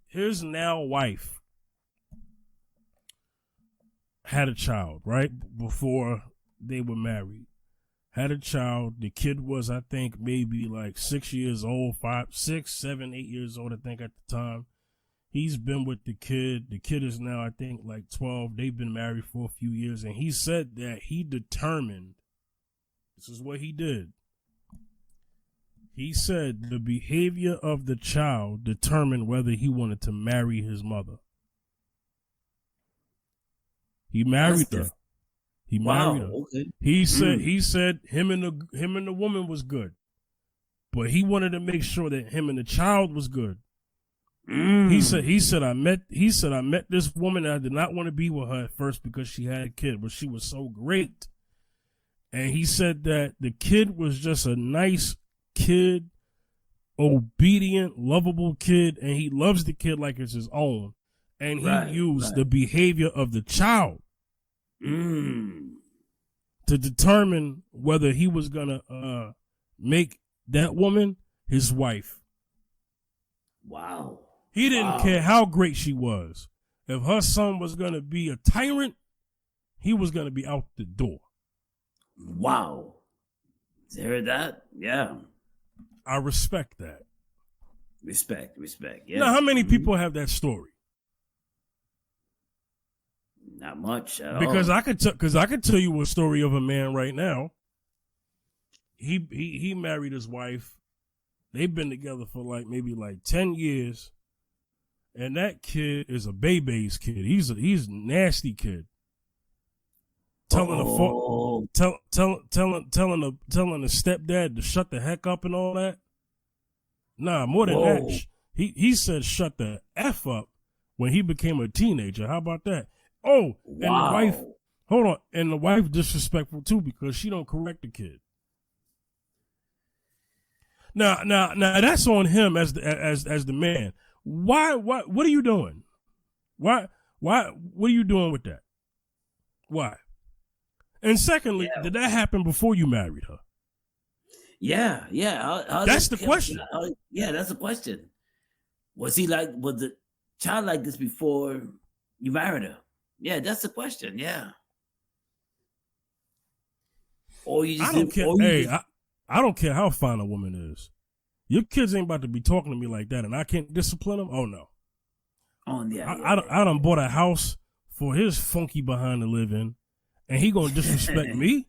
his now wife had a child right before they were married. Had a child. The kid was, I think, maybe like 6 years old, 5, 6, 7, 8 years old, I think at the time. He's been with the kid. The kid is now, I think, like 12. They've been married for a few years, and he said that he determined. This is what he did. He said the behavior of the child determined whether he wanted to marry his mother. He married her. He married her. Okay. He said him and the woman was good, but he wanted to make sure that him and the child was good. He said I met this woman and I did not want to be with her at first because she had a kid, but she was so great. And he said that the kid was just a nice kid, obedient, lovable kid, and he loves the kid like it's his own. And he used the behavior of the child to determine whether he was gonna make that woman his wife. Wow. He didn't care how great she was. If her son was gonna be a tyrant, he was gonna be out the door. Wow. You heard that? Yeah. I respect that. Respect. Yeah. Now, how many people have that story? Not much at because all. I could tell you a story of a man right now. He married his wife. They've been together for maybe 10 years, and that kid is a baby's kid. He's a nasty kid. Telling the stepdad to shut the heck up and all that. Nah, more than that. He said shut the F up when he became a teenager. How about that? Oh, and the Wow. wife, hold on, and the wife disrespectful too because she don't correct the kid. Now, that's on him as the man. Why? What are you doing? Why? What are you doing with that? Why? And secondly, did that happen before you married her? Yeah. That's the question. Yeah, that's the question. Was the child like this before you married her? Yeah, that's the question. Yeah. Or you just I don't care. I don't care how fine a woman is. Your kids ain't about to be talking to me like that, and I can't discipline them. Oh no. Oh yeah. I done bought a house for his funky behind to live in, and he gonna disrespect me.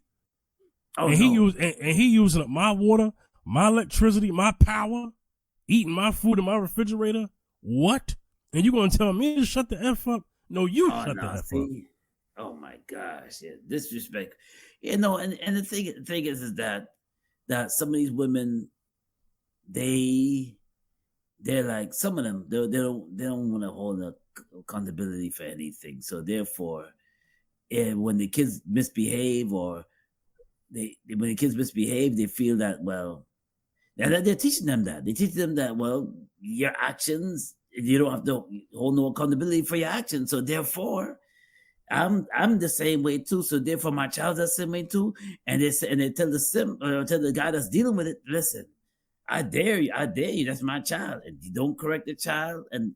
Oh, and he using up my water, my electricity, my power, eating my food in my refrigerator. What? And you gonna tell me to shut the F up? No, you shut the F up. Oh my gosh, yeah, disrespect. You know, and the thing is that some of these women, they're like, some of them they don't want to hold accountability for anything. So therefore, when the kids misbehave or when the kids misbehave, they feel that, well, they're teaching them that. They teach them that, well, your actions, you don't have to hold no accountability for your actions. So therefore, I'm the same way too. So therefore, my child's the same way too. And they tell the guy that's dealing with it, listen, I dare you. That's my child. And you don't correct the child, and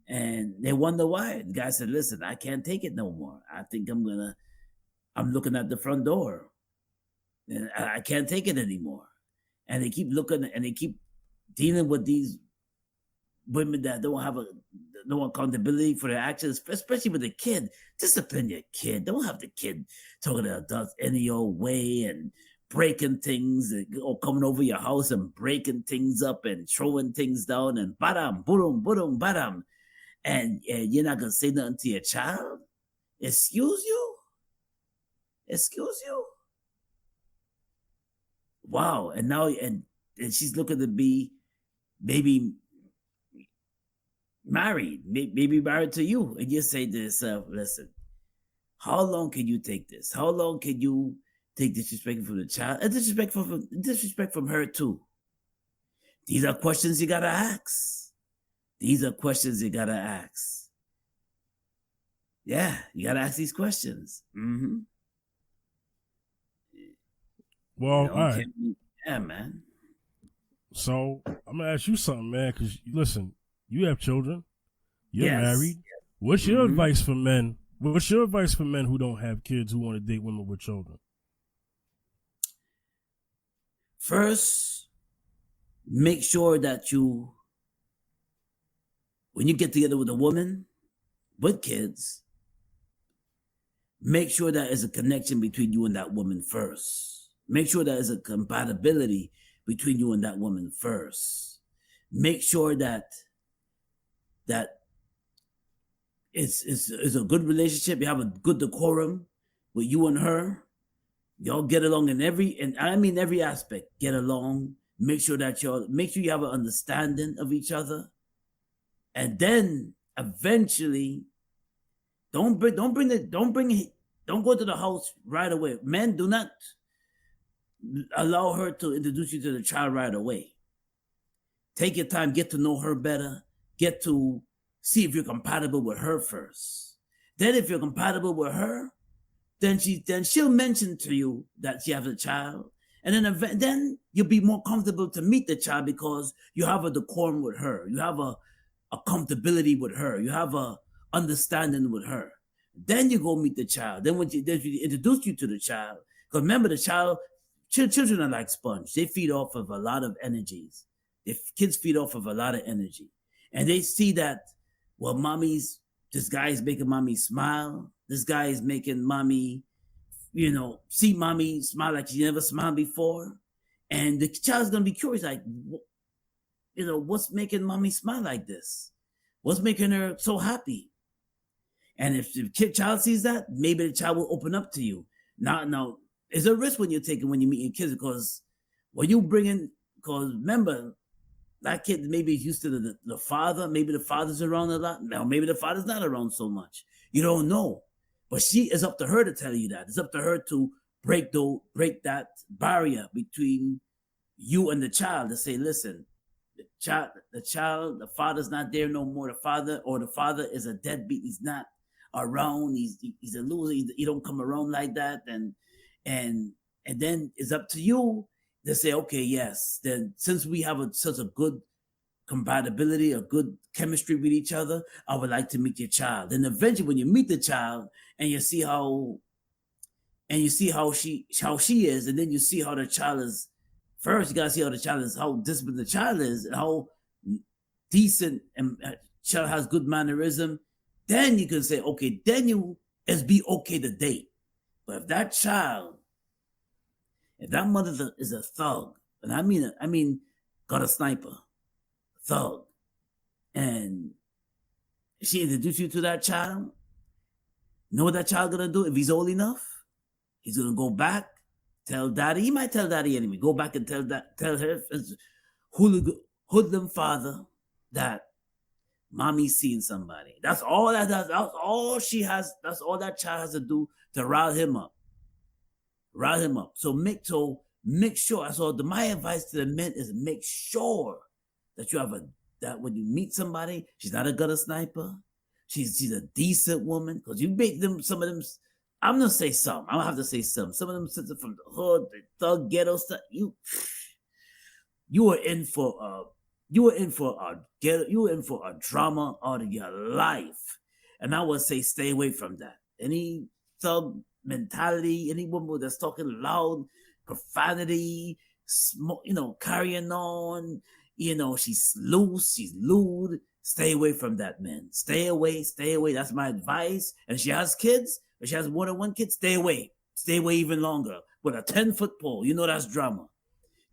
they wonder why. The guy said, listen, I can't take it no more. I think I'm looking at the front door. And I can't take it anymore. And they keep looking, and they keep dealing with these women that don't have no accountability for their actions, especially with the kid. Discipline your kid. Don't have the kid talking to adults any old way and breaking things, or coming over your house and breaking things up and throwing things down and badam, boom, boom, badam. And you're not going to say nothing to your child? Excuse you? Wow. And now, and she's looking to be maybe married, maybe married to you. And you say to yourself, listen, how long can you take this? How long can you take disrespect from the child and disrespect from her too? These are questions you got to ask. Yeah, you got to ask these questions. Mm-hmm. Well, all right. Yeah, man. So I'm gonna ask you something, man. Because listen, you have children. You're married. What's your advice for men? What's your advice for men who don't have kids who want to date women with children? First, make sure that when you get together with a woman with kids, make sure that there's a connection between you and that woman first. Make sure that there's a compatibility between you and that woman first. Make sure that it's a good relationship. You have a good decorum with you and her. Y'all get along in every aspect. Get along. Make sure you have an understanding of each other. And then eventually, don't go to the house right away. Men, do not allow her to introduce you to the child right away. Take your time, get to know her better, get to see if you're compatible with her first. Then if you're compatible with her, then she'll mention to you that she has a child. And then you'll be more comfortable to meet the child because you have a decorum with her. You have a comfortability with her. You have a understanding with her. Then you go meet the child. Then when she introduce you to the child, because remember, the children are like sponge. They feed off of a lot of energies. Kids feed off of a lot of energy. And they see that, well, this guy is making mommy smile. This guy is making mommy, see mommy smile like she never smiled before. And the child's going to be curious, like, what's making mommy smile like this? What's making her so happy? And if the child sees that, maybe the child will open up to you. Now, there's a risk when you're meeting kids because when you bring in, because remember, that kid maybe is used to the father. Maybe the father's around a lot. Now maybe the father's not around so much. You don't know. But it's up to her to tell you that. It's up to her to break that barrier between you and the child, to say, listen, the father's not there no more. The father is a deadbeat. He's not around. He's a loser. He don't come around like that. And then it's up to you to say, okay, yes. Then since we have such a good compatibility, a good chemistry with each other, I would like to meet your child. And eventually, when you meet the child and you see how she is, and then you see how the child is. First, you gotta see how the child is, how disciplined the child is, and how decent and child has good mannerism. Then you can say, okay, then it's be okay to date. But if that mother is a thug, and I mean, got a sniper, thug, and she introduced you to that child, know what that child gonna do if he's old enough? He's gonna go back, tell daddy. He might tell daddy anyway. Go back and tell her hoodlum father that mommy's seeing somebody. That's all that's all she has. That's all that child has to do to rile him up. So make sure. So my advice to the men is make sure that you have that when you meet somebody, she's not a gutter sniper. She's a decent woman, because you make them some of them. I'm gonna say some. I'm gonna have to say some. Some of them sit from the hood, the thug ghetto stuff. You were in for a drama out of your life, and I would say stay away from that. Any thug mentality, any woman that's talking loud, profanity, carrying on. She's loose, she's lewd. Stay away from that, man. Stay away. That's my advice. And if she has kids, if she has more than one kid, stay away. Stay away even longer. With a 10-foot pole, that's drama.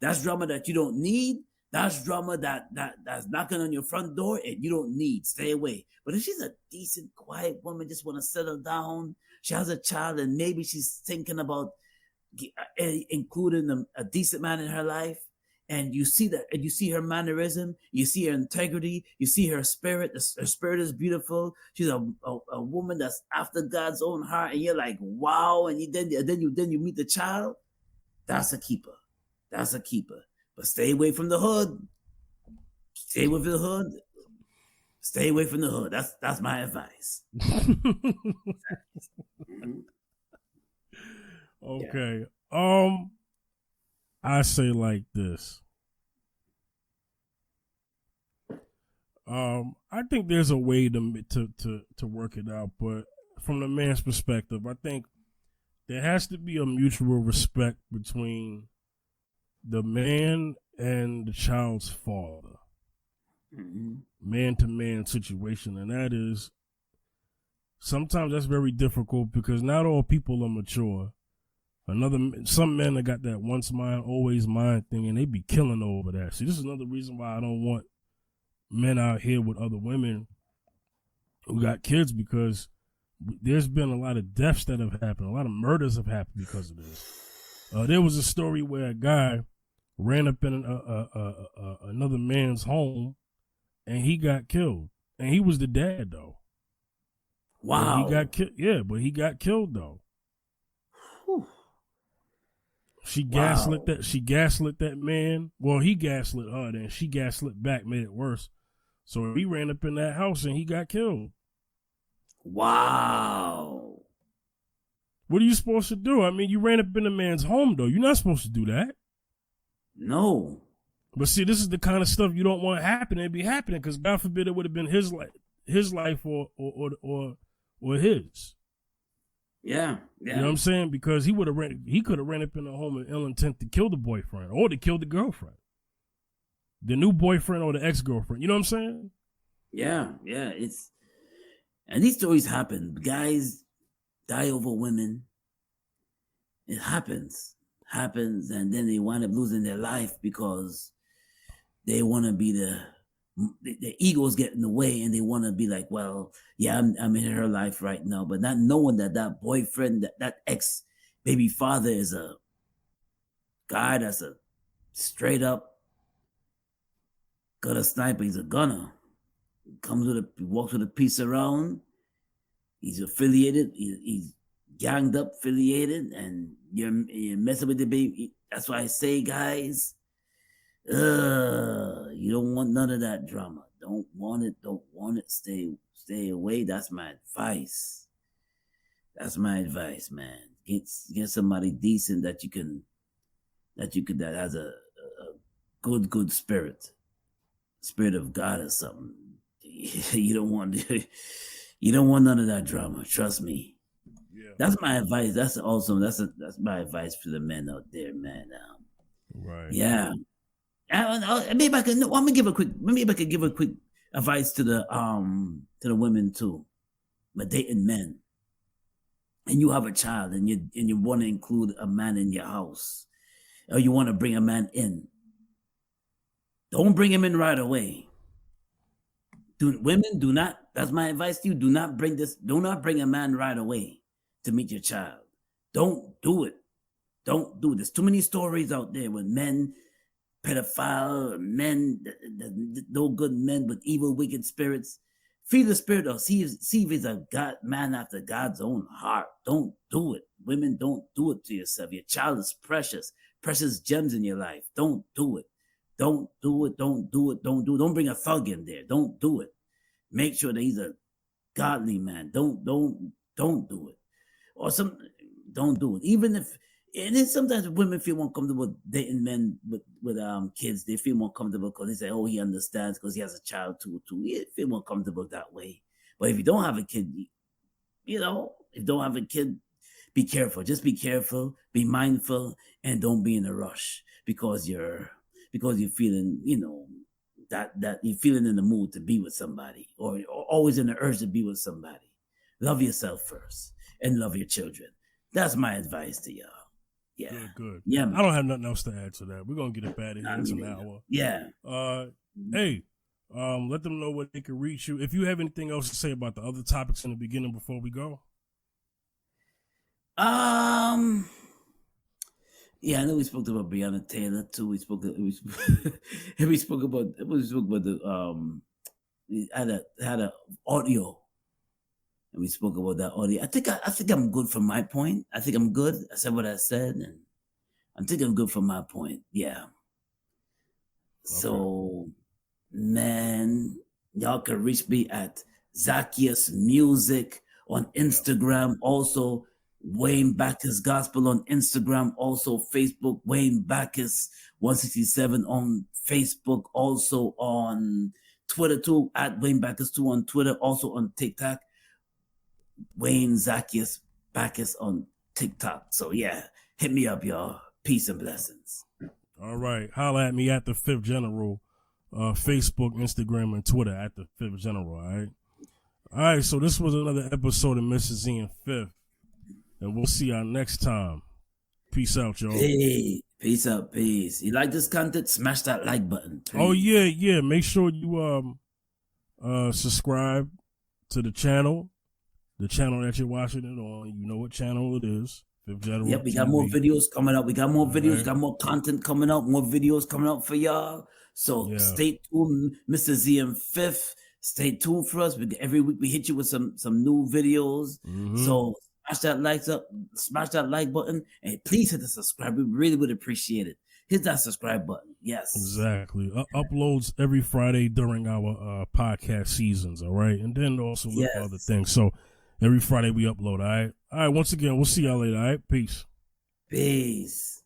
That's drama that you don't need. That's drama that's knocking on your front door and you don't need. Stay away. But if she's a decent, quiet woman, just want to settle down, she has a child, and maybe she's thinking about including a decent man in her life, and you see that, and you see her mannerism, you see her integrity, you see her spirit. Her spirit is beautiful. She's a woman that's after God's own heart, and you're like, wow. And then you meet the child. That's a keeper. But stay away from the hood. Stay away from the hood. That's my advice. Okay. Yeah. I say like this. I think there's a way to work it out, but from the man's perspective, I think there has to be a mutual respect between the man and the child's father. Mm-hmm. Man-to-man situation, and that is sometimes that's very difficult because not all people are mature. Some men that got that once mine, always mine thing, and they be killing over that. See, this is another reason why I don't want men out here with other women who got kids, because there's been a lot of deaths that have happened. A lot of murders have happened because of this. There was a story where a guy ran up in another man's home, and he got killed. And he was the dad, though. Wow. But he got killed. Yeah, but he got killed, though. Whew. She gaslit that man. Well, he gaslit her, then she gaslit back, made it worse. So he ran up in that house and he got killed. Wow. What are you supposed to do? I mean, you ran up in a man's home, though. You're not supposed to do that. No. But see, this is the kind of stuff you don't want to happen. It'd be happening because God forbid it would have been his life or his. Yeah. You know what I'm saying? Because he could have ran up in the home with ill intent to kill the boyfriend or to kill the girlfriend, the new boyfriend or the ex-girlfriend. You know what I'm saying? Yeah. And these stories happen. Guys die over women. It happens, and then they wind up losing their life because they want to be the egos get in the way, and they want to be like, well, yeah, I'm in her life right now, but not knowing that boyfriend, that ex baby father is a guy that's a straight up got a sniper. He's a gunner. He walks with a piece around. He's affiliated. He's ganged up, affiliated, and you're messing with the baby. That's why I say, guys, you don't want none of that drama. Don't want it. Don't want it. Stay away. That's my advice. That's my advice, man. Get somebody decent that has a good spirit of God or something. You don't want none of that drama. Trust me. Yeah. That's my advice. That's my advice for the men out there, man. Right. Yeah. Maybe I could. Let me give a quick. Maybe I could give a quick advice to the women too. But dating men, and you have a child, and you want to include a man in your house, or you want to bring a man in. Don't bring him in right away. Women do not. That's my advice to you. Do not bring a man right away to meet your child. Don't do it. Don't do it. There's too many stories out there with men, pedophile men, no good men with evil, wicked spirits. Feel the spirit of see if he's a man after God's own heart. Don't do it. Women, don't do it to yourself. Your child is precious gems in your life. Don't do it. Don't do it. Don't do it. Don't do it. Don't bring a thug in there. Don't do it. Make sure that he's a godly man. Don't do it. Or don't do it. Even if, and then sometimes women feel more comfortable dating men with kids. They feel more comfortable because they say, "Oh, he understands because he has a child too." They feel more comfortable that way. But if you don't have a kid, be careful. Just be careful. Be mindful, and don't be in a rush because you're feeling, that you're feeling in the mood to be with somebody, or always in the urge to be with somebody. Love yourself first and love your children. That's my advice to y'all. Yeah. Good. Yeah, man. I don't have nothing else to add to that. We're gonna get it bad in here. It's an hour. Yeah. Hey, let them know where they can reach you. If you have anything else to say about the other topics in the beginning before we go. Yeah, I know we spoke about Breonna Taylor too. We spoke about the we had a audio, and we spoke about that audio. I think I'm good from my point. I think I'm good. I said what I said, and I think I'm good from my point. Yeah. Okay. So, man, y'all can reach me at Zacchaeus Music on Instagram. Also, Wayne Backus Gospel on Instagram. Also, Facebook, Wayne Backus 167 on Facebook. Also on Twitter too, at Wayne Backus 2 on Twitter. Also on TikTok, Wayne Zacchaeus Backus on TikTok. So yeah, hit me up, y'all. Peace and blessings. All right. Holla at me at the Fifth General. Facebook, Instagram, and Twitter at the Fifth General. All right. All right. So this was another episode of Mrs. Z and Fifth. And we'll see y'all next time. Peace out, y'all. Hey, peace out, peace. You like this content? Smash that like button. Please. Oh yeah. Make sure you subscribe to the channel that you're watching it on. You know what channel it is. Fifth General. Yep, we got more videos coming up. We got more videos. Right. Got more content coming up. More videos coming up for y'all. So stay tuned, Mr. Z and Fifth. Stay tuned for us. Every week we hit you with some new videos. Mm-hmm. So smash that like button, and please hit the subscribe. We really would appreciate it. Hit that subscribe button. Yes. Exactly. Uploads every Friday during our podcast seasons, all right? And then also look for other things. So every Friday we upload, all right? All right, once again, we'll see y'all later, all right? Peace. Peace.